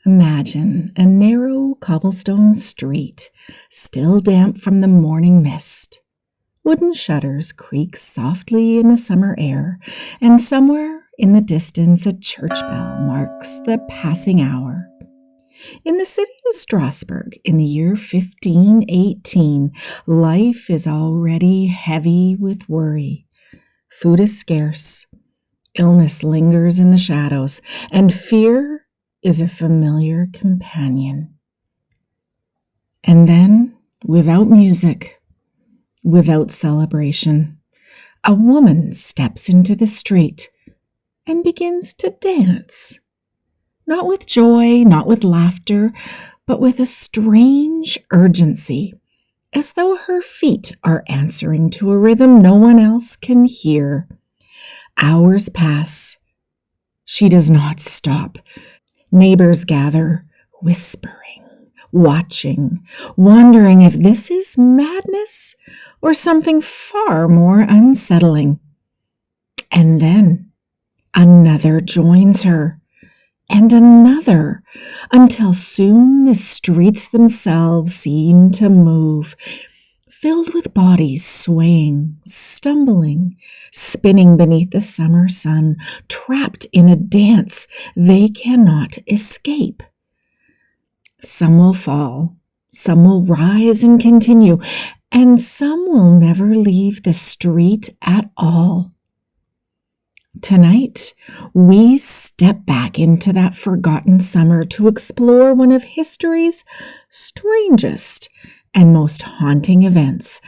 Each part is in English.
Imagine a narrow cobblestone street, still damp from the morning mist. Wooden shutters creak softly in the summer air, and somewhere in the distance a church bell marks the passing hour. In the city of Strasbourg, in the year 1518, life is already heavy with worry. Food is scarce, illness lingers in the shadows, and fear is a familiar companion. And then, without music, without celebration, a woman steps into the street and begins to dance. Not with joy, not with laughter, but with a strange urgency, as though her feet are answering to a rhythm no one else can hear. Hours pass. She does not stop. Neighbors gather, whispering, watching, wondering if this is madness or something far more unsettling. And then another joins her, and another, until soon the streets themselves seem to move, filled with bodies swaying, stumbling, spinning beneath the summer sun, trapped in a dance they cannot escape. Some will fall, some will rise and continue, and some will never leave the street at all. Tonight, we step back into that forgotten summer to explore one of history's strangest and most haunting events,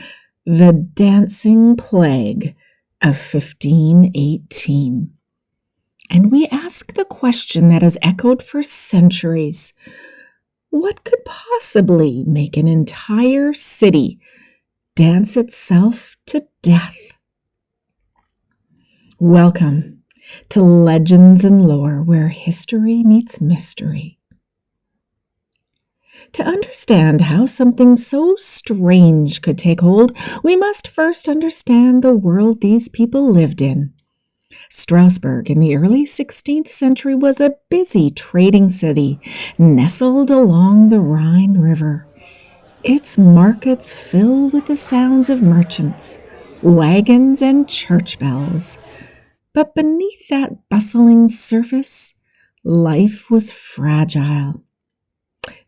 the dancing plague of 1518. And we ask the question that has echoed for centuries: what could possibly make an entire city dance itself to death? Welcome to Legends and Lore, where history meets mystery. To understand how something so strange could take hold, we must first understand the world these people lived in. Strasbourg in the early 16th century was a busy trading city nestled along the Rhine River. Its markets filled with the sounds of merchants, wagons, and church bells. But beneath that bustling surface, life was fragile.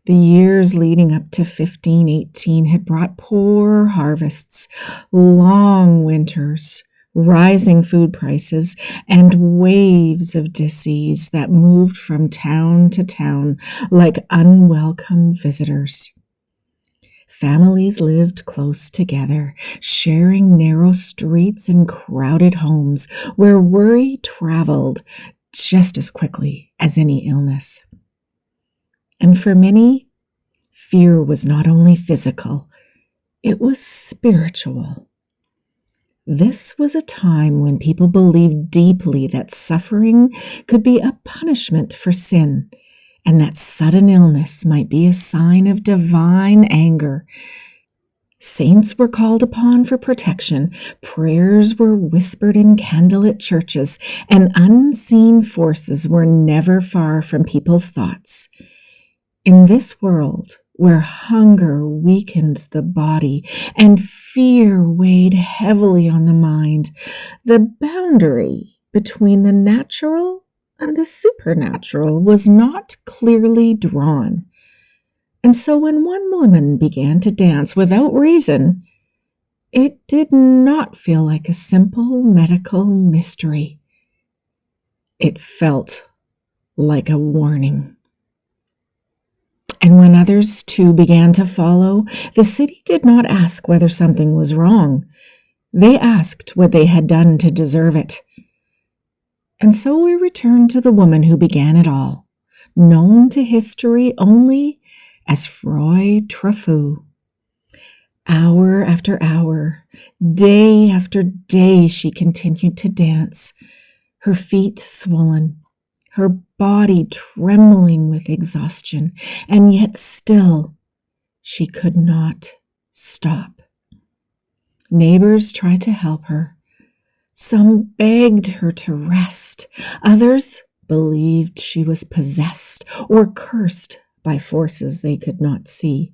The years leading up to 1518 had brought poor harvests, long winters, rising food prices, and waves of disease that moved from town to town like unwelcome visitors. Families lived close together, sharing narrow streets and crowded homes where worry traveled just as quickly as any illness. And for many, fear was not only physical, it was spiritual. This was a time when people believed deeply that suffering could be a punishment for sin, and that sudden illness might be a sign of divine anger. Saints were called upon for protection, prayers were whispered in candlelit churches, and unseen forces were never far from people's thoughts. In this world, where hunger weakened the body and fear weighed heavily on the mind, the boundary between the natural and the supernatural was not clearly drawn. And so when one woman began to dance without reason, it did not feel like a simple medical mystery. It felt like a warning. And when others too began to follow, the city did not ask whether something was wrong. They asked what they had done to deserve it. And so we return to the woman who began it all, known to history only as Froy Truffaut. Hour after hour, day after day, she continued to dance, her feet swollen, her body trembling with exhaustion, and yet still she could not stop. Neighbors tried to help her. Some begged her to rest. Others believed she was possessed or cursed by forces they could not see.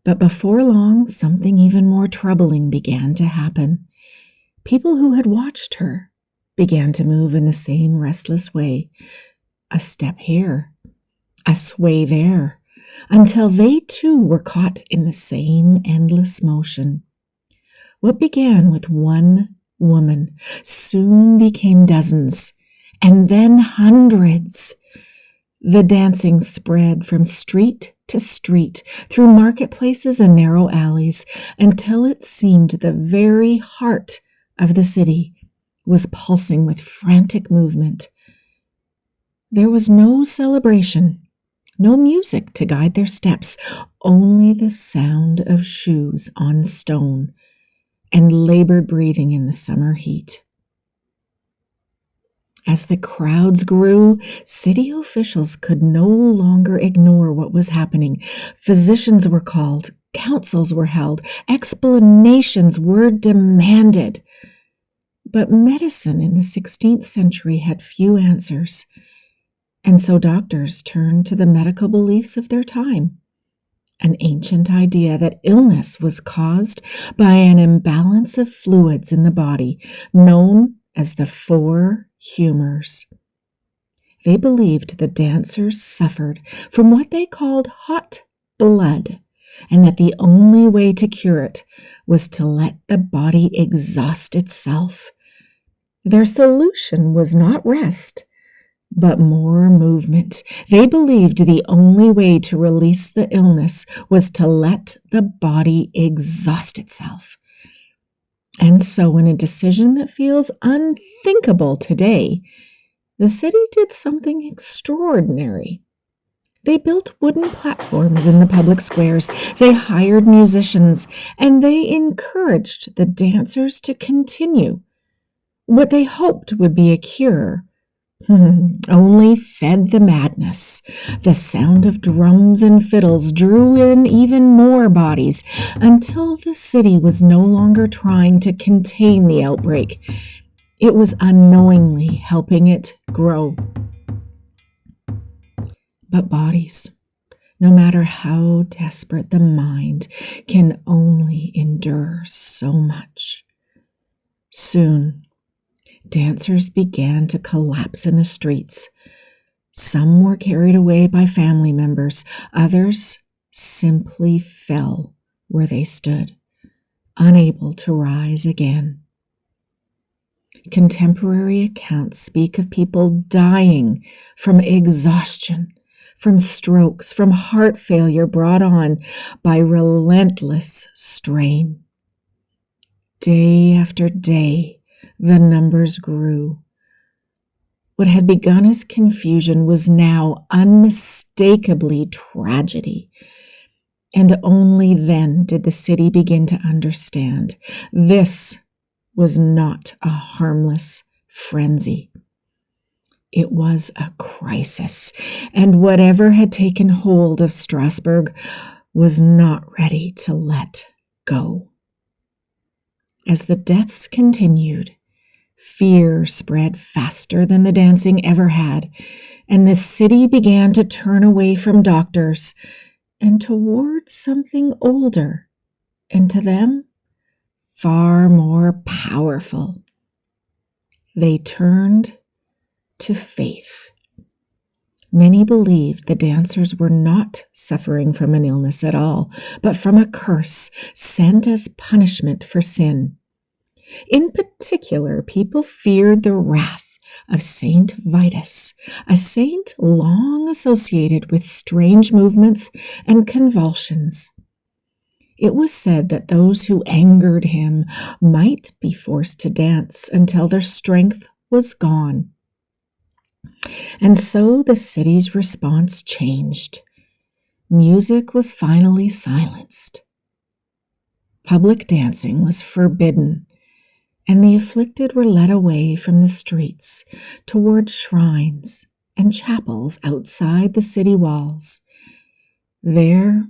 But before long, something even more troubling began to happen. People who had watched her began to move in the same restless way, a step here, a sway there, until they too were caught in the same endless motion. What began with one woman soon became dozens, and then hundreds. The dancing spread from street to street, through marketplaces and narrow alleys, until it seemed the very heart of the city was pulsing with frantic movement. There was no celebration, no music to guide their steps, only the sound of shoes on stone and labored breathing in the summer heat. As the crowds grew, city officials could no longer ignore what was happening. Physicians were called, councils were held, explanations were demanded. But medicine in the 16th century had few answers, and so doctors turned to the medical beliefs of their time. An ancient idea that illness was caused by an imbalance of fluids in the body, known as the four humors. They believed the dancers suffered from what they called hot blood, and that the only way to cure it was to let the body exhaust itself. Their solution was not rest, but more movement. They believed the only way to release the illness was to let the body exhaust itself. And so, in a decision that feels unthinkable today, the city did something extraordinary. They built wooden platforms in the public squares, they hired musicians, and they encouraged the dancers to continue what they hoped would be a cure. Only fed the madness. The sound of drums and fiddles drew in even more bodies until the city was no longer trying to contain the outbreak. It was unknowingly helping it grow. But bodies, no matter how desperate the mind, can only endure so much. Soon, dancers began to collapse in the streets. Some were carried away by family members. Others simply fell where they stood, unable to rise again. Contemporary accounts speak of people dying from exhaustion, from strokes, from heart failure brought on by relentless strain. Day after day, the numbers grew. What had begun as confusion was now unmistakably tragedy. And only then did the city begin to understand this was not a harmless frenzy. It was a crisis, and whatever had taken hold of Strasbourg was not ready to let go. As the deaths continued, fear spread faster than the dancing ever had, and the city began to turn away from doctors and towards something older, and to them, far more powerful. They turned to faith. Many believed the dancers were not suffering from an illness at all, but from a curse sent as punishment for sin. In particular, people feared the wrath of Saint Vitus, a saint long associated with strange movements and convulsions. It was said that those who angered him might be forced to dance until their strength was gone. And so the city's response changed. Music was finally silenced. Public dancing was forbidden, and the afflicted were led away from the streets toward shrines and chapels outside the city walls. There,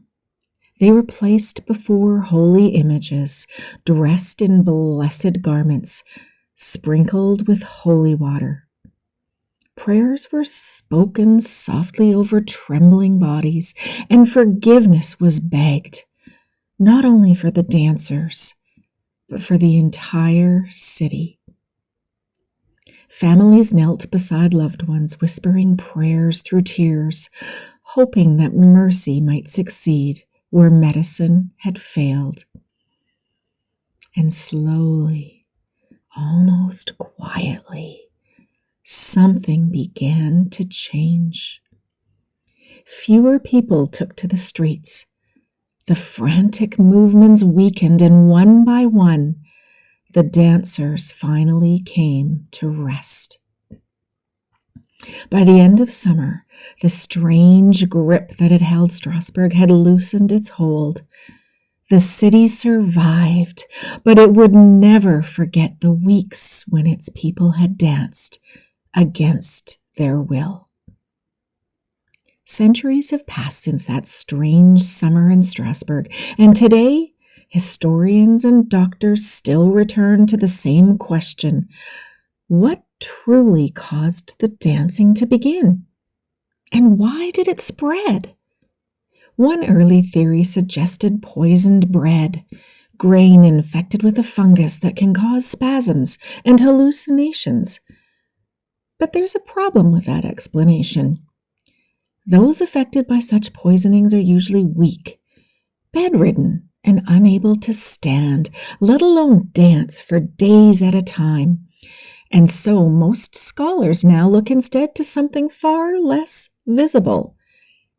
they were placed before holy images, dressed in blessed garments, sprinkled with holy water. Prayers were spoken softly over trembling bodies, and forgiveness was begged, not only for the dancers, but for the entire city. Families knelt beside loved ones, whispering prayers through tears, hoping that mercy might succeed where medicine had failed. And slowly, almost quietly, something began to change. Fewer people took to the streets. The frantic movements weakened, and one by one, the dancers finally came to rest. By the end of summer, the strange grip that had held Strasbourg had loosened its hold. The city survived, but it would never forget the weeks when its people had danced against their will. Centuries have passed since that strange summer in Strasbourg, and today, historians and doctors still return to the same question: what truly caused the dancing to begin? And why did it spread? One early theory suggested poisoned bread, grain infected with a fungus that can cause spasms and hallucinations. But there's a problem with that explanation. Those affected by such poisonings are usually weak, bedridden, and unable to stand, let alone dance for days at a time. And so most scholars now look instead to something far less visible,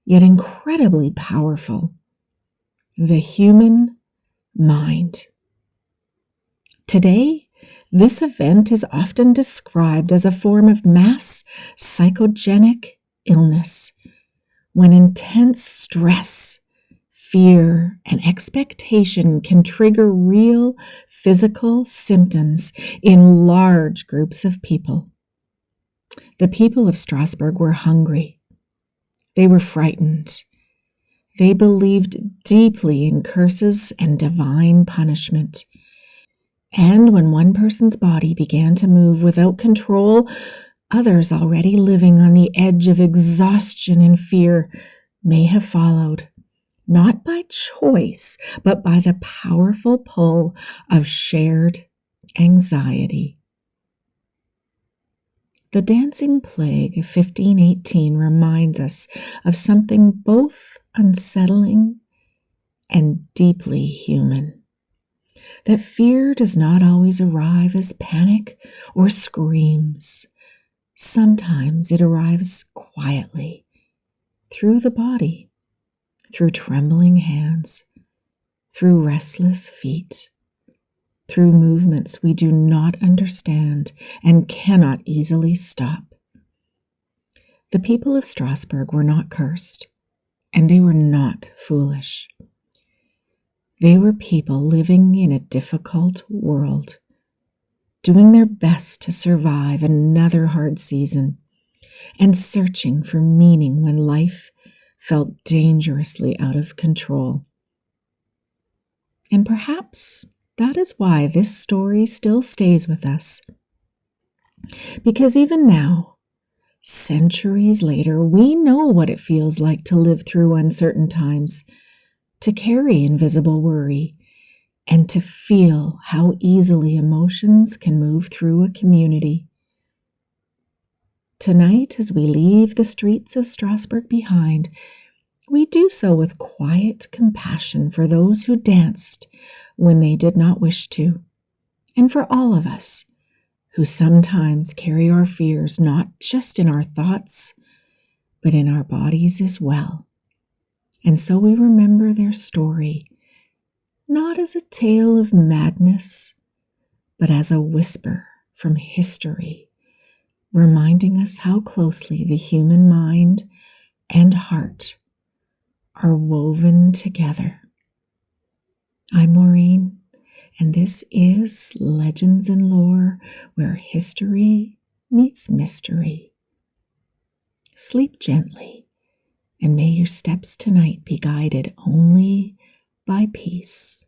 yet incredibly powerful: the human mind. Today, this event is often described as a form of mass psychogenic illness, when intense stress, fear, and expectation can trigger real physical symptoms in large groups of people. The people of Strasbourg were hungry. They were frightened. They believed deeply in curses and divine punishment. And when one person's body began to move without control, others already living on the edge of exhaustion and fear may have followed, not by choice, but by the powerful pull of shared anxiety. The dancing plague of 1518 reminds us of something both unsettling and deeply human: that fear does not always arrive as panic or screams. Sometimes it arrives quietly, through the body, through trembling hands, through restless feet, through movements we do not understand and cannot easily stop. The people of Strasbourg were not cursed, and they were not foolish. They were people living in a difficult world, doing their best to survive another hard season, and searching for meaning when life felt dangerously out of control. And perhaps that is why this story still stays with us. Because even now, centuries later, we know what it feels like to live through uncertain times, to carry invisible worry, and to feel how easily emotions can move through a community. Tonight, as we leave the streets of Strasbourg behind, we do so with quiet compassion for those who danced when they did not wish to, and for all of us who sometimes carry our fears not just in our thoughts, but in our bodies as well. And so we remember their story, not as a tale of madness, but as a whisper from history, reminding us how closely the human mind and heart are woven together. I'm Maureen, and this is Legends and Lore, where history meets mystery. Sleep gently, and may your steps tonight be guided only by peace.